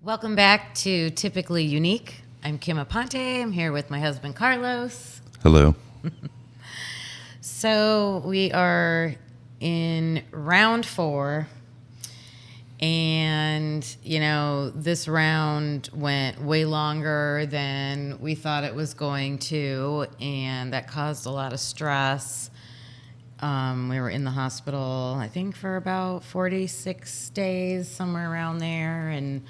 Welcome back to Typically Unique. I'm Kim Aponte. I'm here with my husband, Carlos. Hello. So we are in round 4. And, this round went way longer than we thought it was going to. And that caused a lot of stress. We were in the hospital, I think, for about 46 days, somewhere around there. And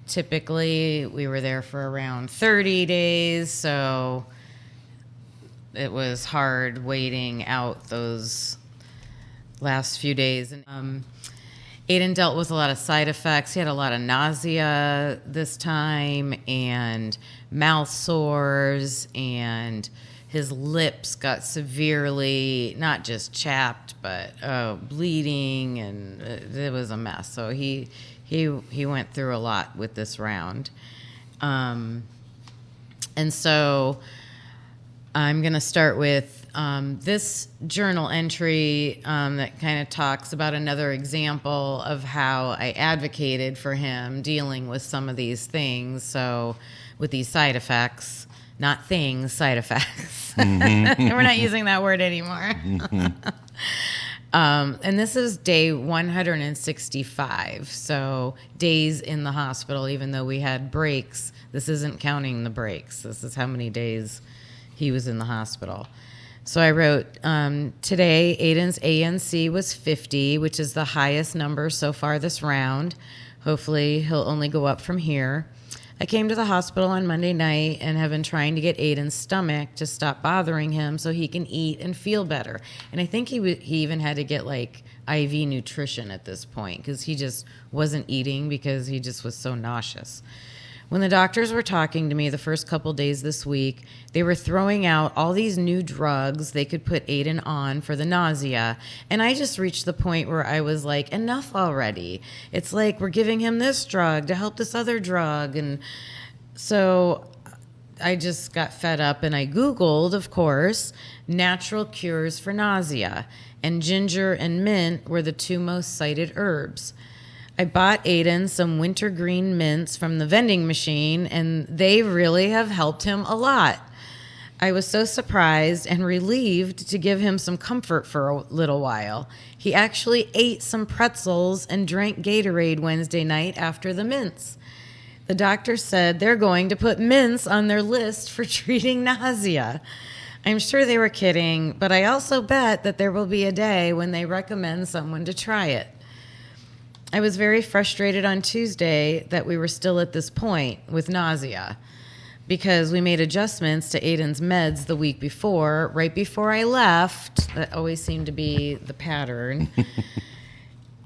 typically we were there for around 30 days, so it was hard waiting out those last few days. And Aiden dealt with a lot of side effects. He had a lot of nausea this time and mouth sores, and his lips got severely, not just chapped, but bleeding, and it was a mess. So he went through a lot with this round. And so I'm going to start with this journal entry that kind of talks about another example of how I advocated for him dealing with some of these things. So with these side effects, not things, side effects. Mm-hmm. We're not using that word anymore. Mm-hmm. And this is day 165, so days in the hospital, even though we had breaks. This isn't counting the breaks. This is how many days he was in the hospital. So I wrote, today Aiden's ANC was 50, which is the highest number so far this round. Hopefully he'll only go up from here. I came to the hospital on Monday night and have been trying to get Aiden's stomach to stop bothering him so he can eat and feel better. And I think he even had to get like IV nutrition at this point because he just wasn't eating because he just was so nauseous. When the doctors were talking to me the first couple days this week, they were throwing out all these new drugs they could put Aiden on for the nausea. And I just reached the point where I was like, enough already. It's like we're giving him this drug to help this other drug. And so I just got fed up and I Googled, of course, natural cures for nausea. And ginger and mint were the two most cited herbs. I bought Aiden some wintergreen mints from the vending machine, and they really have helped him a lot. I was so surprised and relieved to give him some comfort for a little while. He actually ate some pretzels and drank Gatorade Wednesday night after the mints. The doctor said they're going to put mints on their list for treating nausea. I'm sure they were kidding, but I also bet that there will be a day when they recommend someone to try it. I was very frustrated on Tuesday that we were still at this point with nausea because we made adjustments to Aiden's meds the week before, right before I left. That always seemed to be the pattern.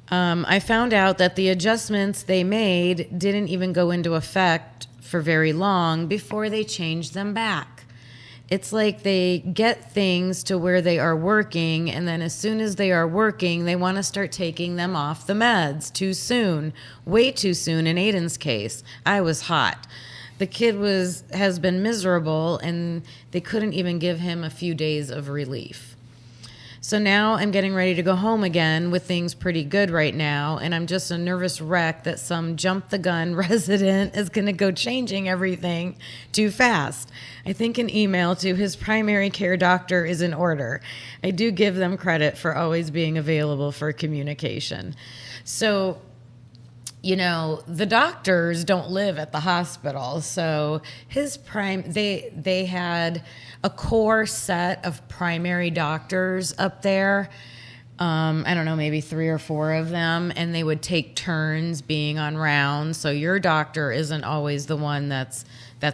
I found out that the adjustments they made didn't even go into effect for very long before they changed them back. It's like they get things to where they are working, and then as soon as they are working, they want to start taking them off the meds too soon, way too soon in Aiden's case. I was hot. The kid has been miserable, and they couldn't even give him a few days of relief. So now I'm getting ready to go home again with things pretty good right now, and I'm just a nervous wreck that some jump-the-gun resident is going to go changing everything too fast. I think an email to his primary care doctor is in order. I do give them credit for always being available for communication. So, the doctors don't live at the hospital, so they had a core set of primary doctors up there. I don't know, maybe 3 or 4 of them, and they would take turns being on rounds. So your doctor isn't always the one that's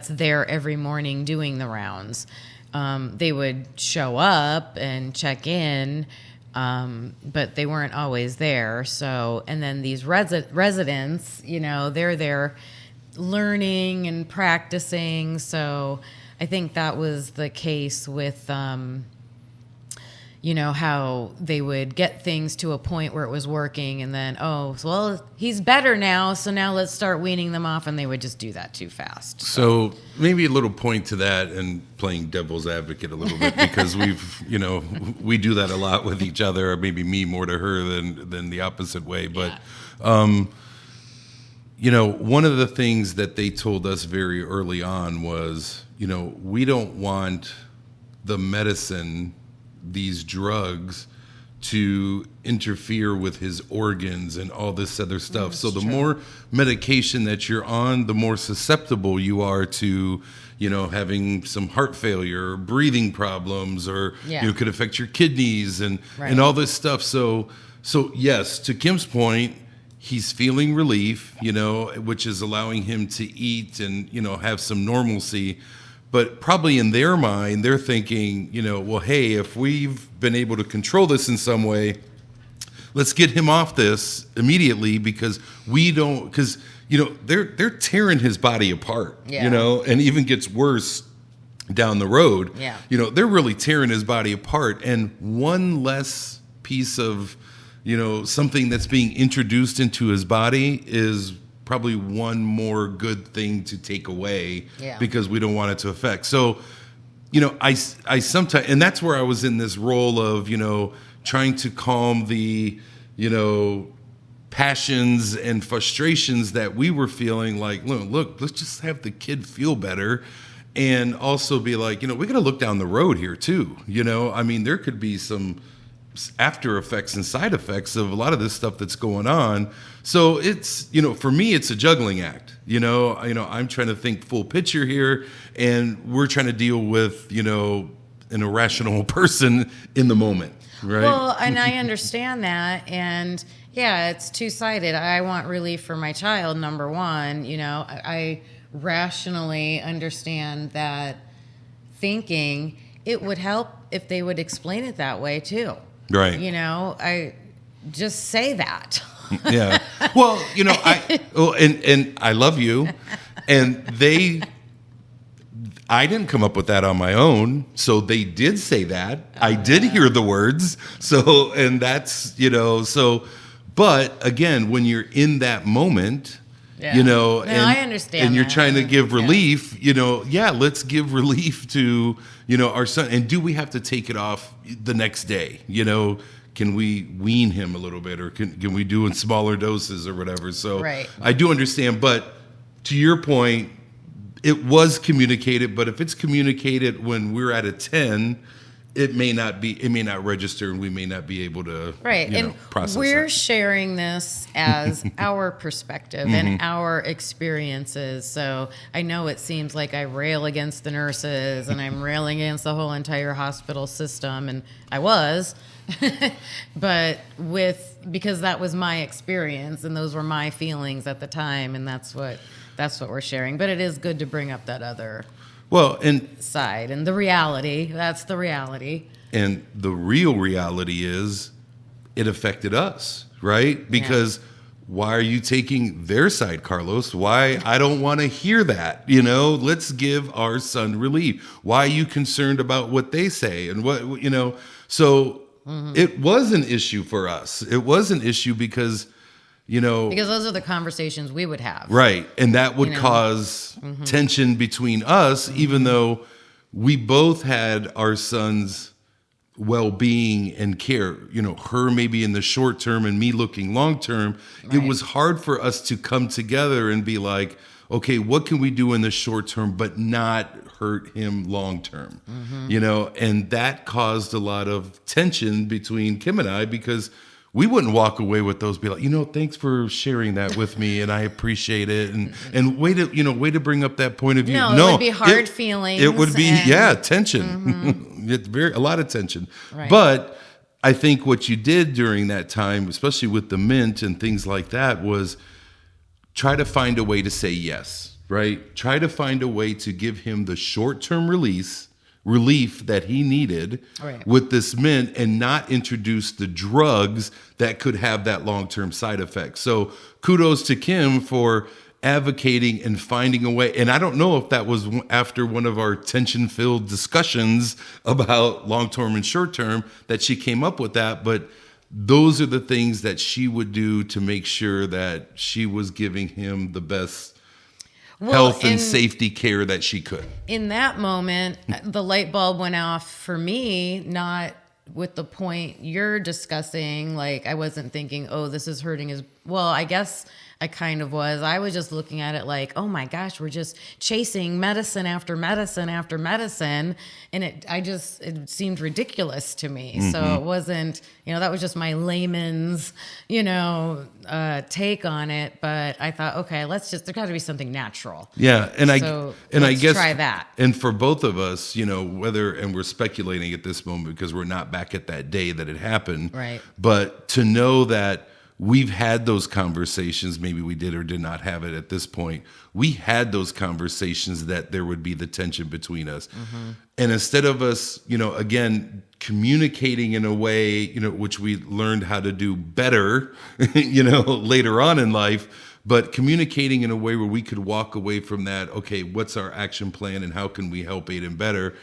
there every morning doing the rounds. They would show up and check in, but they weren't always there. So, and then these residents, they're there learning and practicing. So I think that was the case with, how they would get things to a point where it was working and then, he's better now, so now let's start weaning them off, and they would just do that too fast. So maybe a little point to that, and playing devil's advocate a little bit, because we do that a lot with each other, or maybe me more to her than the opposite way. But one of the things that they told us very early on was, we don't want the medicine, these drugs, to interfere with his organs and all this other stuff. So the more medication that you're on, the more susceptible you are to, having some heart failure or breathing problems, or could affect your kidneys and all this stuff. So yes, to Kim's point, he's feeling relief, which is allowing him to eat and, have some normalcy. But probably in their mind, they're thinking, well, hey, if we've been able to control this in some way, let's get him off this immediately, because they're tearing his body apart, and even gets worse down the road. Yeah. They're really tearing his body apart. And one less piece of, something that's being introduced into his body is probably one more good thing to take away, because we don't want it to affect. So, I sometimes, and that's where I was in this role of, trying to calm the, passions and frustrations that we were feeling. Like, look, let's just have the kid feel better. And also be like, we got to look down the road here too. There could be some after effects and side effects of a lot of this stuff that's going on. So it's, for me, it's a juggling act. I'm trying to think full picture here, and we're trying to deal with, an irrational person in the moment, right? Well, and I understand that. And yeah, it's two-sided. I want relief for my child, number one. I rationally understand that, thinking it would help if they would explain it that way too. Right. I just say that. Yeah. Well, and I love you. And I didn't come up with that on my own. So they did say that. I did hear the words. So, and that's, but again, when you're in that moment, and I understand, and you're trying to give relief, let's give relief to, our son. And do we have to take it off the next day? Can we wean him a little bit, or can we do in smaller doses or whatever? So I do understand, but to your point, it was communicated, but if it's communicated when we're at a 10, it may not register, and we may not be able to process we're it. Sharing this as our perspective and our experiences. So I know it seems like I rail against the nurses and I'm railing against the whole entire hospital system, and I was, but because that was my experience and those were my feelings at the time, and that's what we're sharing. But it is good to bring up that other side and the reality. That's the reality. And the real reality is it affected us, right? Because why are you taking their side, Carlos? Why? I don't want to hear that. Let's give our son relief. Why are you concerned about what they say? And so it was an issue for us. It was an issue because those are the conversations we would have. Right. And that would cause tension between us, even though we both had our son's well-being and care, her maybe in the short term and me looking long term. Right. It was hard for us to come together and be like, okay, what can we do in the short term but not hurt him long term? And that caused a lot of tension between Kim and I, because we wouldn't walk away with those, be like, thanks for sharing that with me, and I appreciate it, and way to bring up that point of view. No, it would be hard feelings. It would be tension. It's a lot of tension. Right. But I think what you did during that time, especially with the mint and things like that, was try to find a way to say yes. Right? Try to find a way to give him the short-term relief that he needed with this mint, and not introduce the drugs that could have that long-term side effect. So kudos to Kim for advocating and finding a way. And I don't know if that was after one of our tension-filled discussions about long-term and short-term that she came up with that, but those are the things that she would do to make sure that she was giving him the best health and safety care that she could. In that moment, the light bulb went off for me, not with the point you're discussing. Like, I wasn't thinking, oh, this is hurting his... Well, I guess I kind of was. I was just looking at it like, oh my gosh, we're just chasing medicine after medicine after medicine. And it seemed ridiculous to me. So it wasn't, that was just my layman's, take on it. But I thought, okay, there's got to be something natural. Yeah. And I guess try that. And for both of us, and we're speculating at this moment because we're not back at that day that it happened. Right. But to know that we've had those conversations, maybe we did or did not have it at this point. We had those conversations that there would be the tension between us. Mm-hmm. And instead of us, again, communicating in a way, which we learned how to do better, later on in life, but communicating in a way where we could walk away from that, okay, what's our action plan and how can we help Aiden better?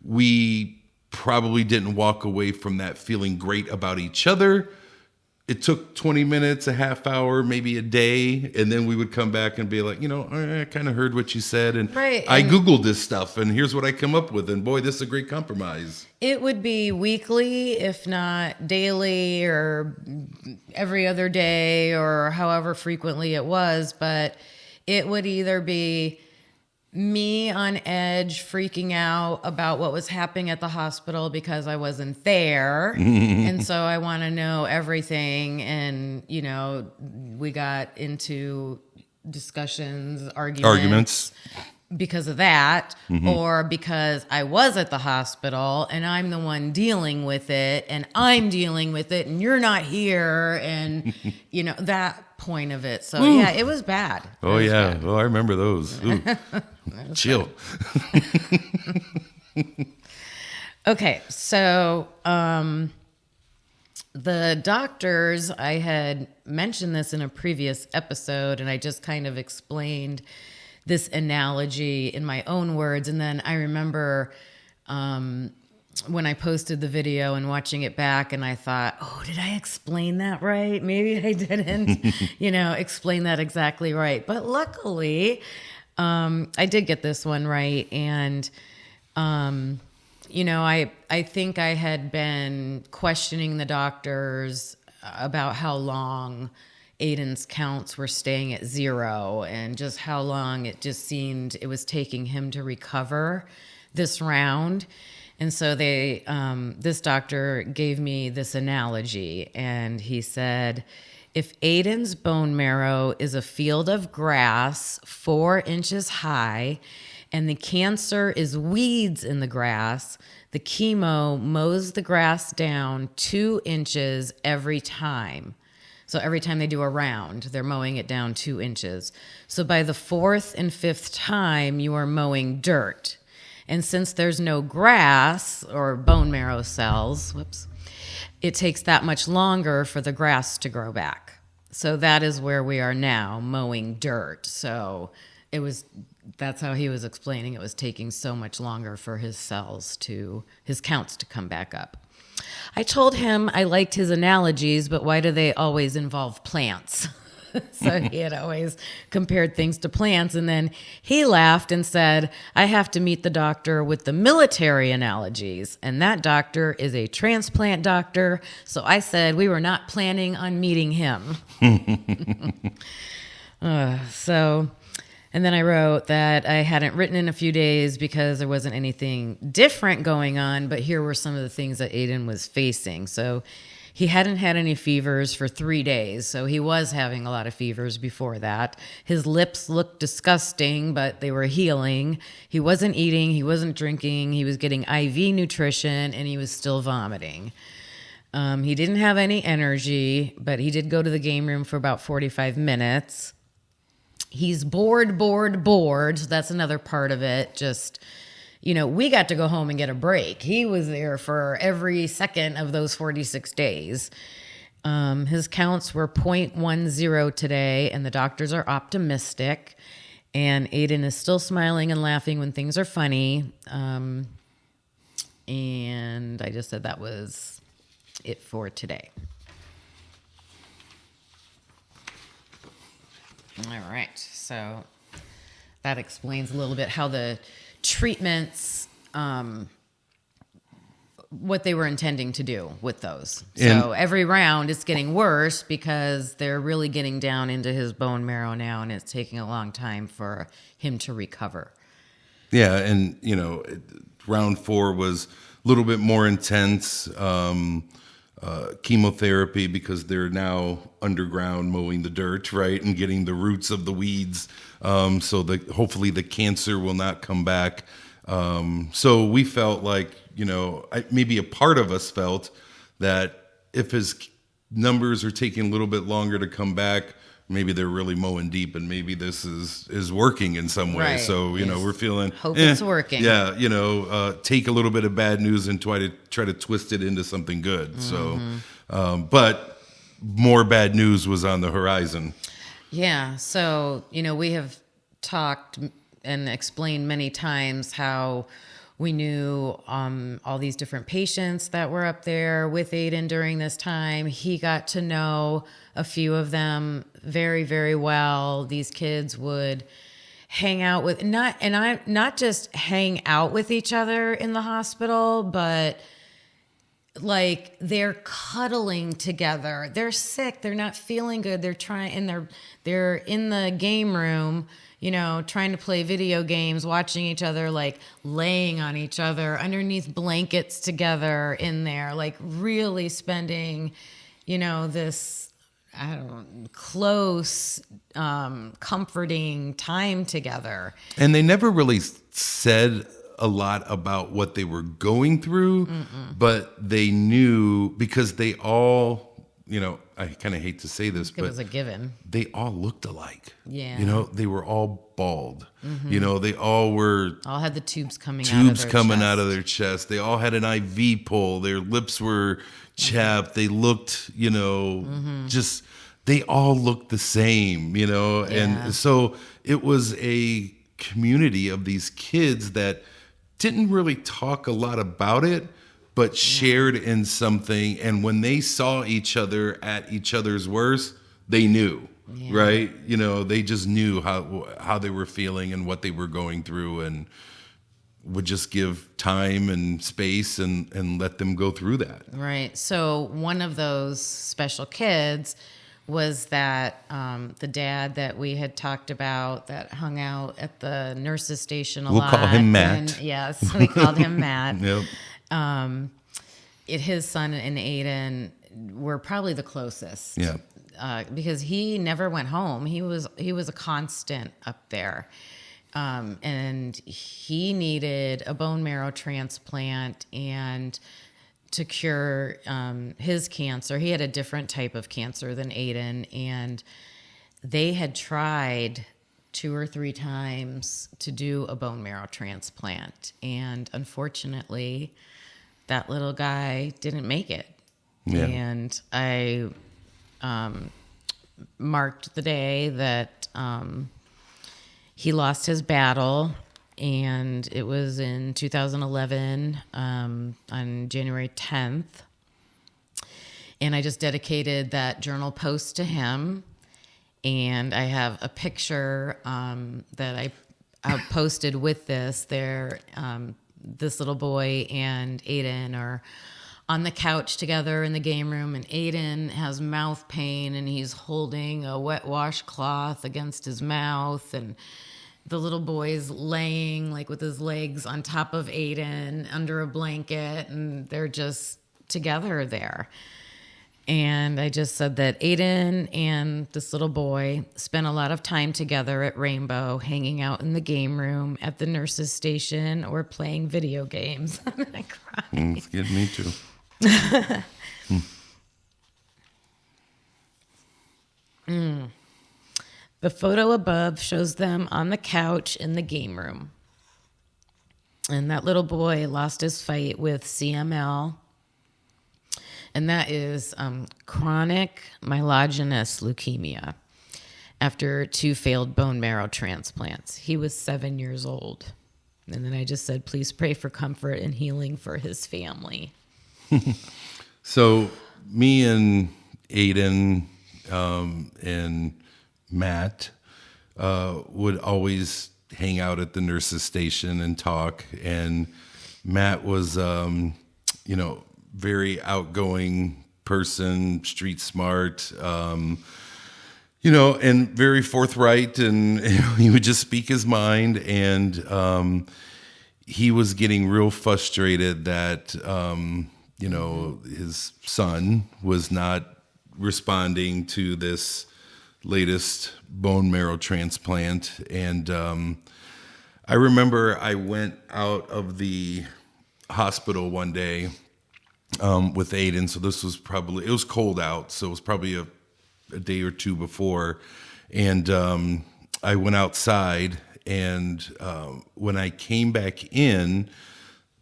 We probably didn't walk away from that feeling great about each other. It took 20 minutes, a half hour, maybe a day, and then we would come back and be like, I kind of heard what you said, and right, I Googled this stuff, and here's what I come up with, and boy, this is a great compromise. It would be weekly, if not daily, or every other day, or however frequently it was, but it would either be me on edge, freaking out about what was happening at the hospital because I wasn't there. And so I want to know everything. And, we got into discussions, arguments because of that, or because I was at the hospital and I'm the one dealing with it and I'm dealing with it and you're not here. And, that point of it. So yeah, it was bad. Oh yeah. Bad. Oh, I remember those. Chill. Okay. So, the doctors, I had mentioned this in a previous episode and I just kind of explained this analogy in my own words. And then I remember, when I posted the video and watching it back and I thought, oh, did I explain that right? Maybe I didn't, explain that exactly right. But luckily, I did get this one right. And, I think I had been questioning the doctors about how long Aiden's counts were staying at 0 and just how long it just seemed it was taking him to recover this round. And so this doctor gave me this analogy, and he said, if Aiden's bone marrow is a field of grass 4 inches high, and the cancer is weeds in the grass, the chemo mows the grass down 2 inches every time. So every time they do a round, they're mowing it down 2 inches. So by the 4th and 5th time, you are mowing dirt. And since there's no grass or bone marrow cells, it takes that much longer for the grass to grow back. So that is where we are now, mowing dirt. So that's how he was explaining it was taking so much longer for his counts to come back up. I told him I liked his analogies, but why do they always involve plants? So he had always compared things to plants. And then he laughed and said, I have to meet the doctor with the military analogies. And that doctor is a transplant doctor. So I said we were not planning on meeting him. And then I wrote that I hadn't written in a few days because there wasn't anything different going on. But here were some of the things that Aiden was facing. So he hadn't had any fevers for 3 days, so he was having a lot of fevers before that. His lips looked disgusting, but they were healing. He wasn't eating, he wasn't drinking, he was getting IV nutrition, and he was still vomiting. He didn't have any energy, but he did go to the game room for about 45 minutes. He's bored. So that's another part of it. Just, we got to go home and get a break. He was there for every second of those 46 days. His counts were 0.10 today, and the doctors are optimistic. And Aiden is still smiling and laughing when things are funny. And I just said that was it for today. All right, so that explains a little bit how the treatments what they were intending to do with those. So every round it's getting worse because they're really getting down into his bone marrow now, and it's taking a long time for him to recover. Yeah, and round 4 was a little bit more intense. Chemotherapy, because they're now underground mowing the dirt, right, and getting the roots of the weeds, so that hopefully the cancer will not come back. So we felt like, maybe a part of us felt that if his numbers are taking a little bit longer to come back, maybe they're really mowing deep, and maybe this is working in some way. Right. So we're feeling hope it's working. Yeah, take a little bit of bad news and try to twist it into something good. Mm-hmm. So, but more bad news was on the horizon. Yeah. So we have talked and explained many times how we knew all these different patients that were up there with Aiden during this time. He got to know a few of them very, very well. These kids would hang out with not just hang out with each other in the hospital, but like they're cuddling together. They're sick. They're not feeling good. They're in the game room, trying to play video games, watching each other, like laying on each other underneath blankets together in there, like really spending, this, I don't know, close, comforting time together. And they never really said a lot about what they were going through, but they knew, because they all, I kind of hate to say this, but it was a given. They all looked alike. Yeah. They were all bald. They all had the tubes coming out of their chest. They all had an IV pole. Their lips were chapped. They looked, just, they all looked the same, and so it was a community of these kids that didn't really talk a lot about it, but shared in something. And when they saw each other at each other's worst, they knew, right? They just knew how they were feeling and what they were going through, and would just give time and space and let them go through that. Right. So one of those special kids was that the dad that we had talked about that hung out at the nurse's station a lot. We'll call him Matt. Yes, we called him Matt. Yep. His son and Aiden were probably the closest. Yeah. Because he never went home. He was a constant up there. And he needed a bone marrow transplant and to cure his cancer. He had a different type of cancer than Aiden, and they had tried 2 or 3 times to do a bone marrow transplant, and unfortunately that little guy didn't make it. Yeah. And I marked the day that he lost his battle, and it was in 2011 on January 10th. And I just dedicated that journal post to him. And I have a picture that I posted with this. This little boy and Aiden are on the couch together in the game room, and Aiden has mouth pain, and he's holding a wet washcloth against his mouth, and the little boy's laying like with his legs on top of Aiden under a blanket, and they're just together there. And I just said that Aiden and this little boy spent a lot of time together at Rainbow, hanging out in the game room at the nurse's station or playing video games. I'm gonna cry. It's getting me too. The photo above shows them on the couch in the game room. And that little boy lost his fight with CML. And that is chronic myelogenous leukemia after 2 failed bone marrow transplants. He was 7 years old. And then I just said, please pray for comfort and healing for his family. So me and Aiden and Matt would always hang out at the nurse's station and talk. And Matt was very outgoing person, street smart, and very forthright, and he would just speak his mind. And he was getting real frustrated that, his son was not responding to this latest bone marrow transplant. And I remember I went out of the hospital one day with Aiden. So this was it was cold out. So it was probably a day or two before. And I went outside, and when I came back in,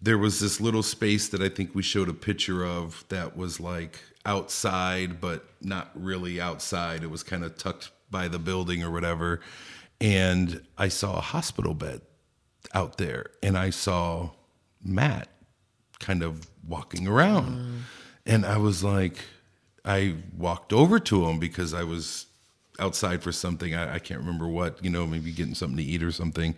there was this little space that I think we showed a picture of that was like outside, but not really outside. It was kind of tucked by the building or whatever. And I saw a hospital bed out there, and I saw Matt kind of walking around. And I was like, I walked over to him because I was outside for something. I can't remember what, maybe getting something to eat or something.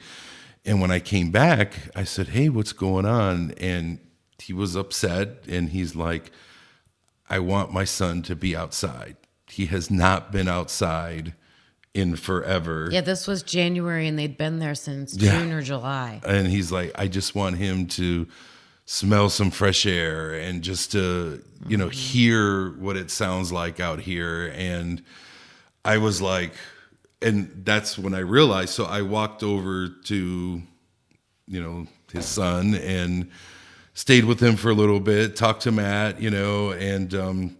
And when I came back, I said, "Hey, what's going on?" And he was upset, and he's like, "I want my son to be outside. He has not been outside in forever." Yeah, this was January, and they'd been there since June or July. And he's like, "I just want him to smell some fresh air and just to, hear what it sounds like out here." And I was like, and that's when I realized. So I walked over to, his son and stayed with him for a little bit, talked to Matt, and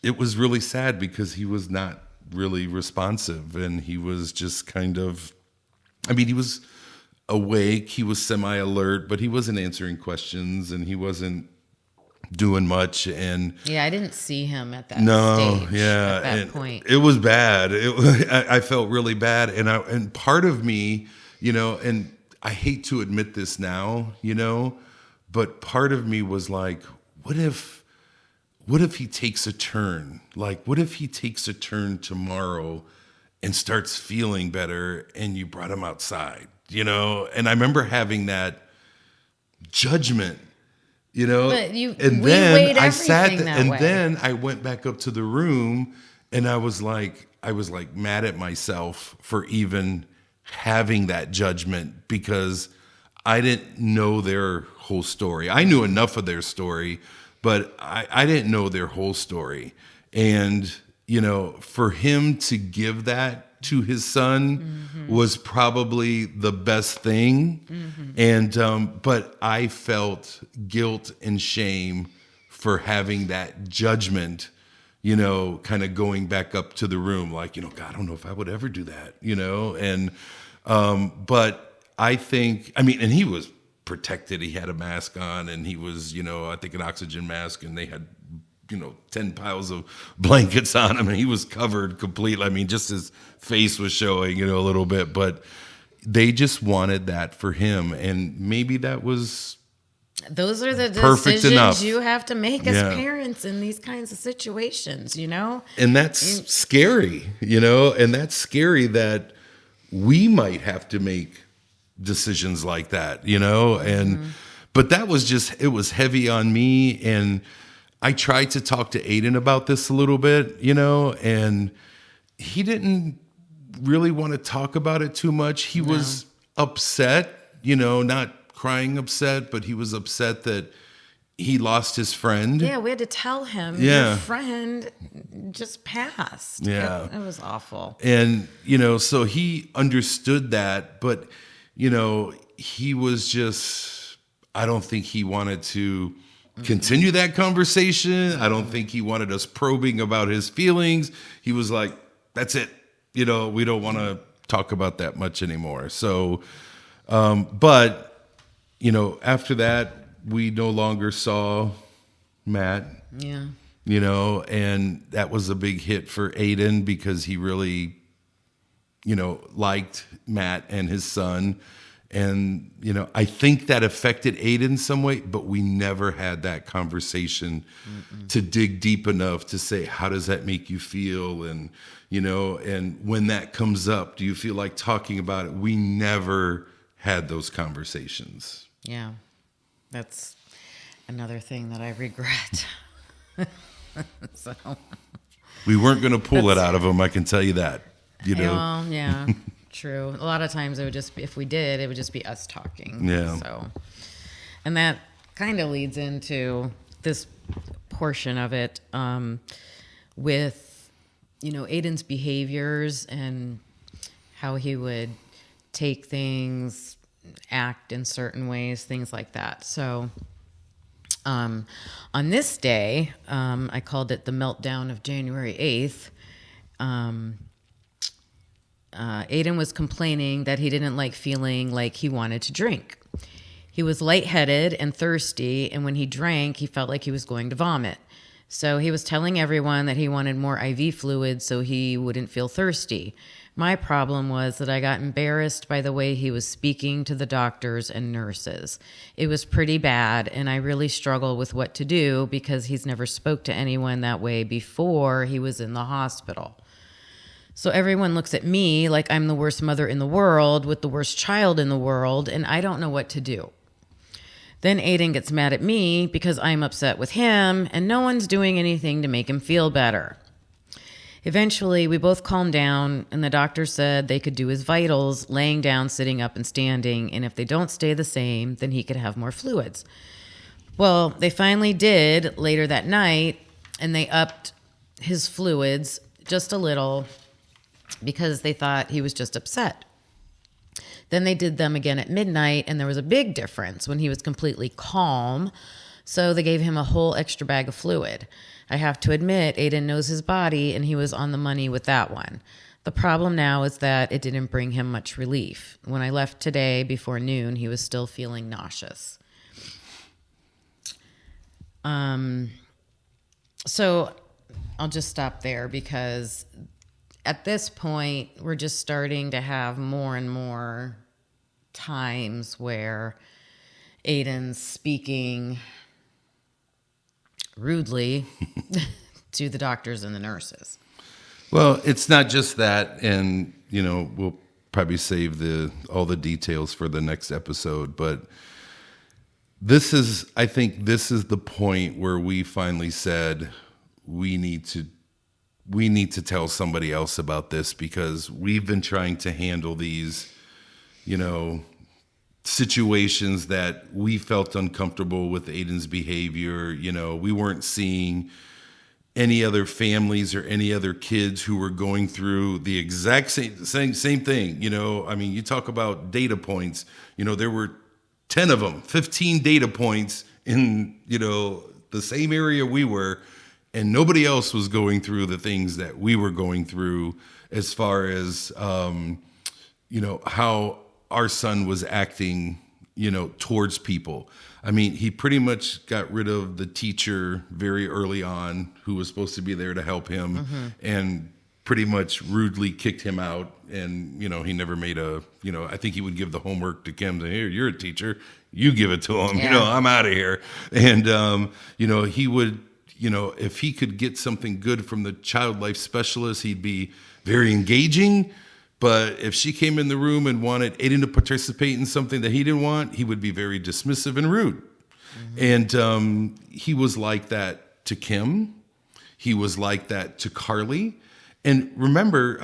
it was really sad because he was not really responsive, and he was just kind of, he was awake, he was semi-alert, but he wasn't answering questions, and he wasn't doing much. And yeah, I didn't see him at that stage. At that point, it was bad. I felt really bad, and part of me, and I hate to admit this now, but part of me was like, what if he takes a turn? Like, what if he takes a turn tomorrow and starts feeling better, and you brought him outside, And I remember having that judgment. But and we then weighed I sat, everything that and way. then I went back up to the room, and I was like mad at myself for even having that judgment, because I didn't know their whole story. I knew enough of their story, but I didn't know their whole story. And for him to give that to his son was probably the best thing. And but I felt guilt and shame for having that judgment, kind of going back up to the room, like, God, I don't know if I would ever do that, and but I think, and he was protected. He had a mask on, and he was, I think an oxygen mask, and they had 10 piles of blankets on him, and he was covered completely. Just his face was showing, a little bit, but they just wanted that for him. And maybe that was those are the perfect decisions enough. You have to make as parents in these kinds of situations, And that's scary, and that's scary that we might have to make decisions like that, and, but that was just, it was heavy on me. And I tried to talk to Aiden about this a little bit, and he didn't really want to talk about it too much. He was upset, not crying upset, but he was upset that he lost his friend. Yeah, we had to tell him your friend just passed. Yeah. It was awful. And, so he understood that, but, he was just, I don't think he wanted to continue that conversation. I don't think he wanted us probing about his feelings. He was like, that's it. We don't want to talk about that much anymore. So, but, after that, we no longer saw Matt. Yeah. And that was a big hit for Aiden, because he really, liked Matt and his son. And, I think that affected Aiden some way, but we never had that conversation to dig deep enough to say, how does that make you feel? And, and when that comes up, do you feel like talking about it? We never had those conversations. Yeah. another thing that I regret. So We weren't going to pull it out of him. I can tell you that. You know. well, yeah, true. A lot of times it would just be, if we did, it would just be us talking. Yeah. So, and that kind of leads into this portion of it with, Aiden's behaviors and how he would take things, act in certain ways, things like that. So, on this day, I called it the meltdown of January 8th. Aiden was complaining that he didn't like feeling like he wanted to drink. He was lightheaded and thirsty, and when he drank, he felt like he was going to vomit. So he was telling everyone that he wanted more IV fluid so he wouldn't feel thirsty. My problem was that I got embarrassed by the way he was speaking to the doctors and nurses. It was pretty bad, and I really struggled with what to do because he's never spoke to anyone that way before he was in the hospital. So everyone looks at me like I'm the worst mother in the world with the worst child in the world, and I don't know what to do. Then Aiden gets mad at me because I'm upset with him, and no one's doing anything to make him feel better. Eventually, we both calmed down, and the doctor said they could do his vitals laying down, sitting up, and standing, and if they don't stay the same, then he could have more fluids. Well, they finally did later that night, and they upped his fluids just a little because they thought he was just upset. Then they did them again at midnight, and there was a big difference when he was completely calm, so they gave him a whole extra bag of fluid. I have to admit, Aiden knows his body, and he was on the money with that one. The problem now is that it didn't bring him much relief. When I left today before noon, he was still feeling nauseous. So I'll just stop there because at this point, we're just starting to have more and more times where Aiden's speaking rudely to the doctors and the nurses. Well, it's not just that, and we'll probably save all the details for the next episode, but I think this is the point where we finally said we need to tell somebody else about this because we've been trying to handle these, situations that we felt uncomfortable with Aiden's behavior. We weren't seeing any other families or any other kids who were going through the exact same thing. You talk about data points, there were 10 of them, 15 data points in, the same area we were, and nobody else was going through the things that we were going through as far as, how our son was acting, towards people. He pretty much got rid of the teacher very early on who was supposed to be there to help him and pretty much rudely kicked him out. And, he never made I think he would give the homework to Kim, say, here, you're a teacher, you give it to him, Yeah. I'm out of here. And, he would, if he could get something good from the child life specialist, he'd be very engaging. But if she came in the room and wanted Aiden to participate in something that he didn't want, he would be very dismissive and rude. And he was like that to Kim. He was like that to Carly. And remember,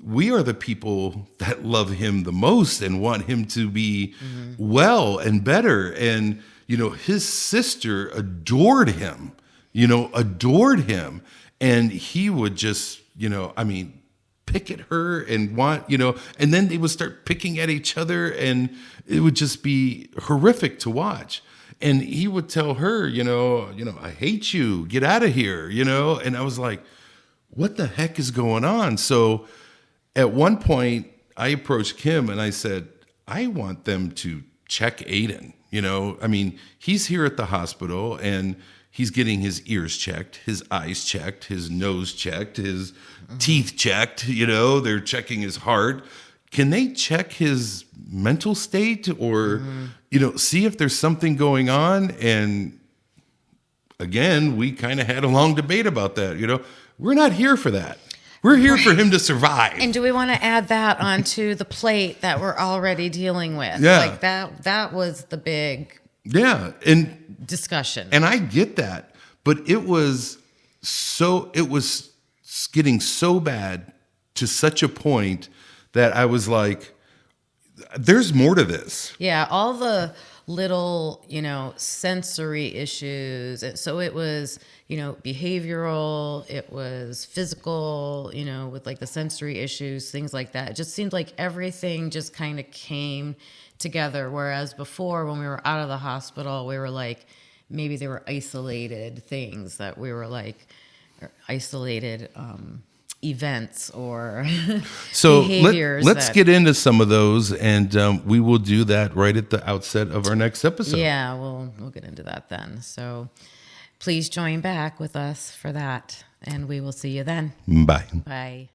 we are the people that love him the most and want him to be well and better. And, his sister adored him, And he would just, pick at her and want, and then they would start picking at each other and it would just be horrific to watch. And he would tell her, I hate you, get out of here, and I was like, what the heck is going on? So at one point I approached Kim and I said, I want them to check Aiden, he's here at the hospital and he's getting his ears checked, his eyes checked, his nose checked, his teeth checked, they're checking his heart. Can they check his mental state or, see if there's something going on? And again, we kind of had a long debate about that. We're not here for that. We're here for him to survive. And do we want to add that onto the plate that we're already dealing with? Yeah. Like that was the big Yeah. And discussion. And I get that, but it was getting so bad to such a point that I was like, there's more to this. Yeah, all the little, sensory issues. So it was, behavioral, it was physical, with like the sensory issues, things like that. It just seemed like everything just kind of came together. Whereas before, when we were out of the hospital, we were like, maybe they were isolated things that we were like, or isolated events or so behaviors. Let's get into some of those, and we will do that right at the outset of our next episode. Yeah, we'll get into that then. So please join back with us for that, and we will see you then. Bye. Bye.